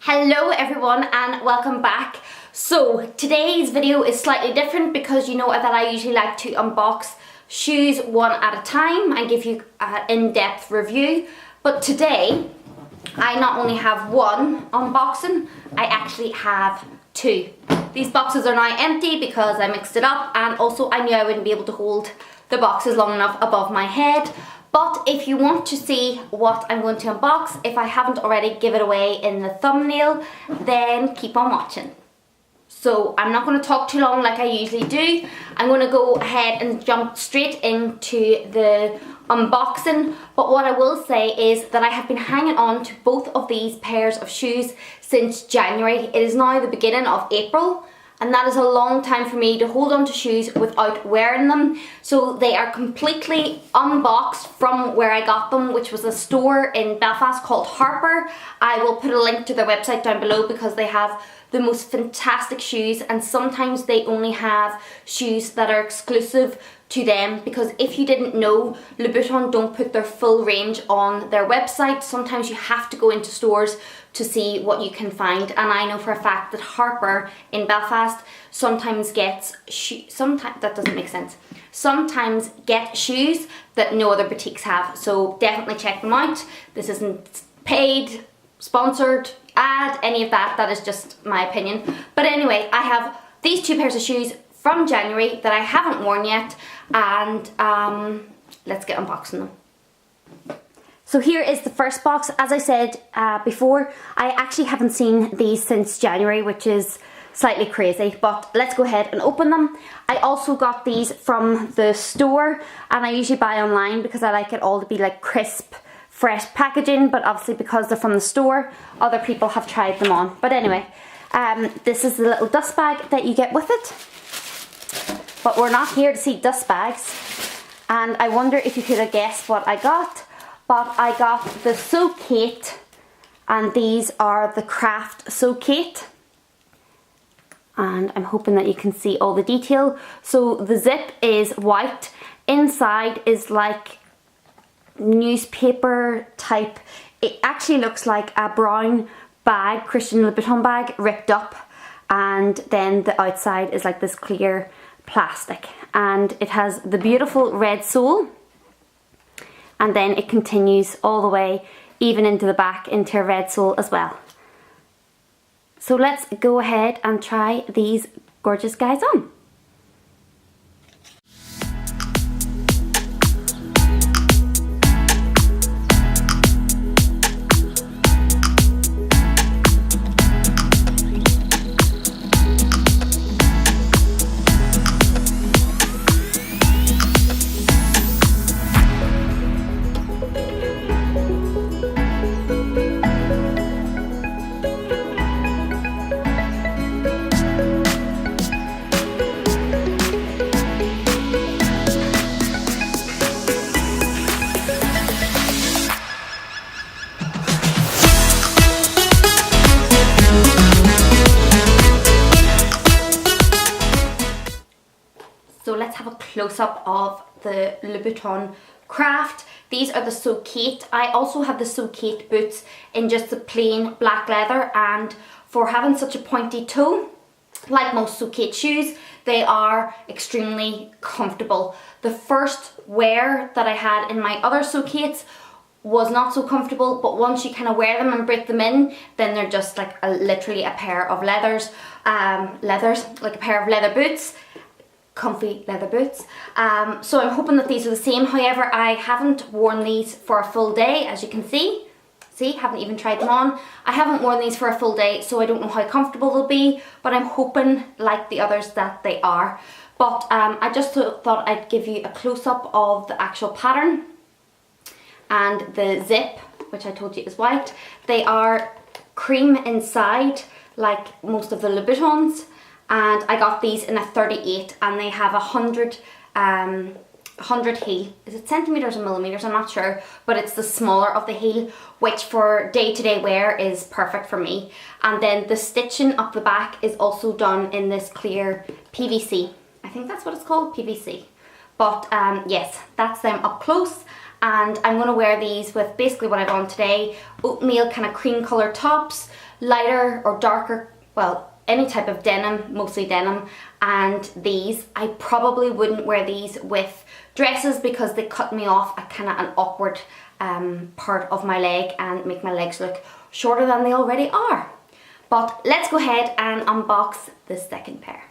Hello everyone and welcome back. So today's video is slightly different because you know that I usually like to unbox shoes one at a time and give you an in-depth review. But today I not only have one unboxing, I actually have two. These boxes are now empty because I mixed it up, and also I knew I wouldn't be able to hold the boxes long enough above my head. But if you want to see what I'm going to unbox, if I haven't already given it away in the thumbnail, then keep on watching. So I'm not going to talk too long like I usually do. I'm going to go ahead and jump straight into the unboxing. But what I will say is that I have been hanging on to both of these pairs of shoes since January. It is now the beginning of April. And that is a long time for me to hold on to shoes without wearing them. So they are completely unboxed from where I got them, which was a store in Belfast called Harper. I will put a link to their website down below because they have the most fantastic shoes, and sometimes they only have shoes that are exclusive to them, because if you didn't know, Louboutin don't put their full range on their website. Sometimes you have to go into stores to see what you can find, and I know for a fact that Harper in Belfast sometimes gets that doesn't make sense. Sometimes get shoes that no other boutiques have, so definitely check them out. This isn't paid, sponsored, ad, any of that. That is just my opinion. But anyway, I have these two pairs of shoes from January that I haven't worn yet, and let's get unboxing them. So here is the first box. As I said before, I actually haven't seen these since January, which is slightly crazy, but let's go ahead and open them. I also got these from the store, and I usually buy online because I like it all to be like crisp, fresh packaging, but obviously because they're from the store, other people have tried them on. But anyway, this is the little dust bag that you get with it. But we're not here to see dust bags, and I wonder if you could have guessed what I got. But I got the So Kate, and these are the Kraft So Kate. And I'm hoping that you can see all the detail. So the zip is white, inside is like newspaper type. It actually looks like a brown bag, Christian Louboutin bag, ripped up, and then the outside is like this clear plastic, and it has the beautiful red sole, and then it continues all the way even into the back into a red sole as well. So let's go ahead and try these gorgeous guys on. So let's have a close-up of the Louboutin Kraft. These are the So Kate. I also have the So Kate boots in just the plain black leather, and for having such a pointy toe, like most So Kate shoes, they are extremely comfortable. The first wear that I had in my other So Kates was not so comfortable, but once you kind of wear them and break them in, then they're just like literally a pair of like a pair of leather boots. Comfy leather boots. So I'm hoping that these are the same. However, I haven't worn these for a full day, as you can see. See, haven't even tried them on. I haven't worn these for a full day, so I don't know how comfortable they'll be, but I'm hoping, like the others, that they are. But I just thought I'd give you a close-up of the actual pattern and the zip, which I told you is white. They are cream inside, like most of the Louboutins. And I got these in a 38, and they have 100 heel. Is it centimeters or millimeters? I'm not sure, but it's the smaller of the heel, which for day-to-day wear is perfect for me. And then the stitching up the back is also done in this clear PVC. I think that's what it's called, PVC. But yes, that's them up close. And I'm going to wear these with basically what I've on today, oatmeal kind of cream colour tops, lighter or darker, well, any type of denim, mostly denim, and these. I probably wouldn't wear these with dresses because they cut me off at kind of an awkward part of my leg and make my legs look shorter than they already are. But let's go ahead and unbox the second pair.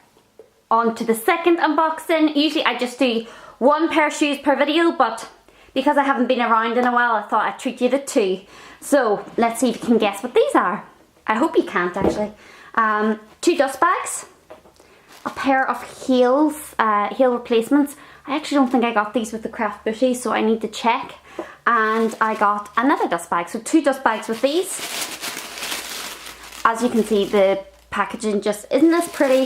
On to the second unboxing. Usually I just do one pair of shoes per video, but because I haven't been around in a while, I thought I'd treat you to two. So let's see if you can guess what these are. I hope you can't actually. Two dust bags, a pair of heels, heel replacements. I actually don't think I got these with the Kraft Boots, so I need to check. And I got another dust bag, so two dust bags with these. As you can see, the packaging just isn't as pretty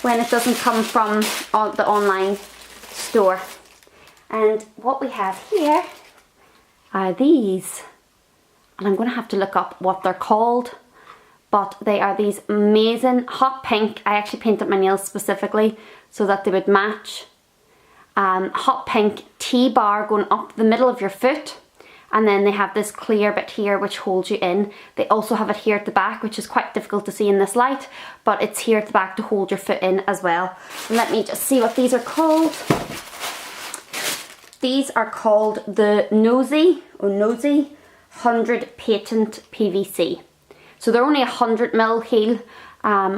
when it doesn't come from the online store. And what we have here are these, and I'm going to have to look up what they're called, but they are these amazing hot pink. I actually painted my nails specifically so that they would match. Hot pink T-bar going up the middle of your foot, and then they have this clear bit here which holds you in. They also have it here at the back, which is quite difficult to see in this light, but it's here at the back to hold your foot in as well. Let me just see what these are called. These are called the Nosy 100 Patent PVC. So they're only 100mm heel,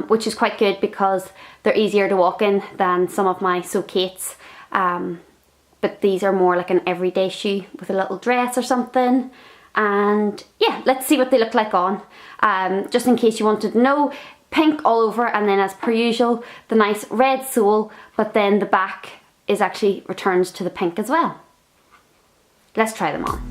which is quite good because they're easier to walk in than some of my So Kate's. But these are more like an everyday shoe with a little dress or something. And yeah, let's see what they look like on. Just in case you wanted to know, pink all over, and then as per usual, the nice red sole, but then the back is actually returns to the pink as well. Let's try them on.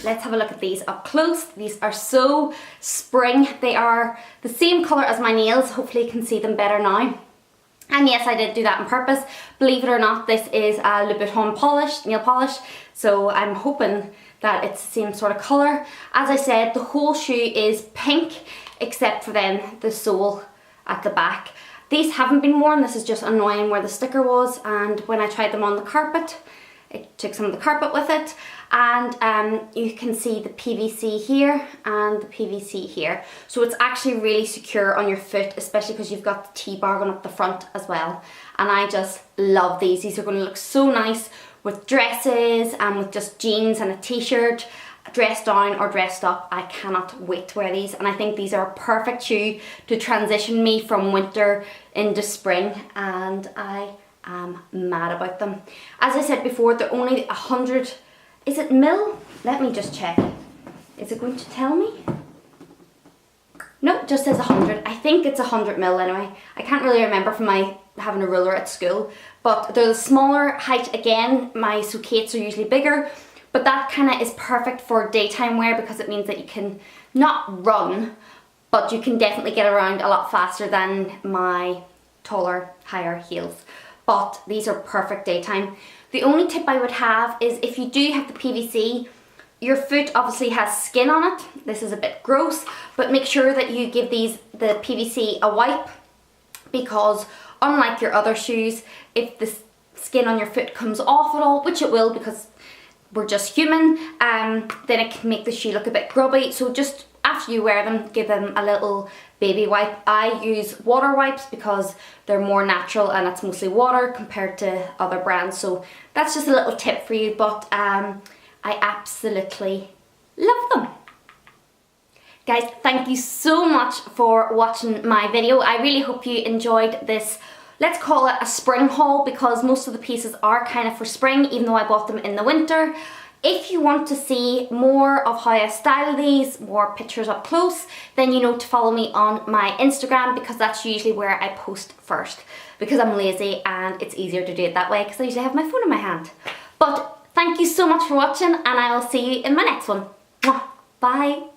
Let's have a look at these up close. These are so spring. They are the same colour as my nails. Hopefully you can see them better now. And yes, I did do that on purpose. Believe it or not, this is a Louboutin polish, nail polish. So I'm hoping that it's the same sort of colour. As I said, the whole shoe is pink, except for then the sole at the back. These haven't been worn. This is just annoying where the sticker was. And when I tried them on the carpet, it took some of the carpet with it. And you can see the PVC here and the PVC here. So it's actually really secure on your foot, especially because you've got the T-bar going up the front as well. And I just love these. These are going to look so nice with dresses and with just jeans and a t-shirt, dressed down or dressed up. I cannot wait to wear these, and I think these are a perfect shoe to transition me from winter into spring, and I am mad about them. As I said before, they're only 100, is it mil? Let me just check. Is it going to tell me? No, it just says 100. I think it's 100 mil anyway. I can't really remember from my having a ruler at school, but they're the smaller height again. My So Kate's are usually bigger, but that kind of is perfect for daytime wear because it means that you can not run, but you can definitely get around a lot faster than my taller, higher heels. But these are perfect daytime. The only tip I would have is if you do have the PVC, your foot obviously has skin on it. This is a bit gross, but make sure that you give the PVC a wipe, because unlike your other shoes, if the skin on your foot comes off at all, which it will because we're just human, then it can make the shoe look a bit grubby. So just after you wear them, give them a little baby wipe. I use water wipes because they're more natural and it's mostly water compared to other brands. So that's just a little tip for you, but I absolutely love them. Guys, thank you so much for watching my video. I really hope you enjoyed this, let's call it a spring haul, because most of the pieces are kind of for spring, even though I bought them in the winter. If you want to see more of how I style these, more pictures up close, then you know to follow me on my Instagram, because that's usually where I post first, because I'm lazy and it's easier to do it that way because I usually have my phone in my hand. But thank you so much for watching, and I'll see you in my next one. Mwah. Bye. Bye.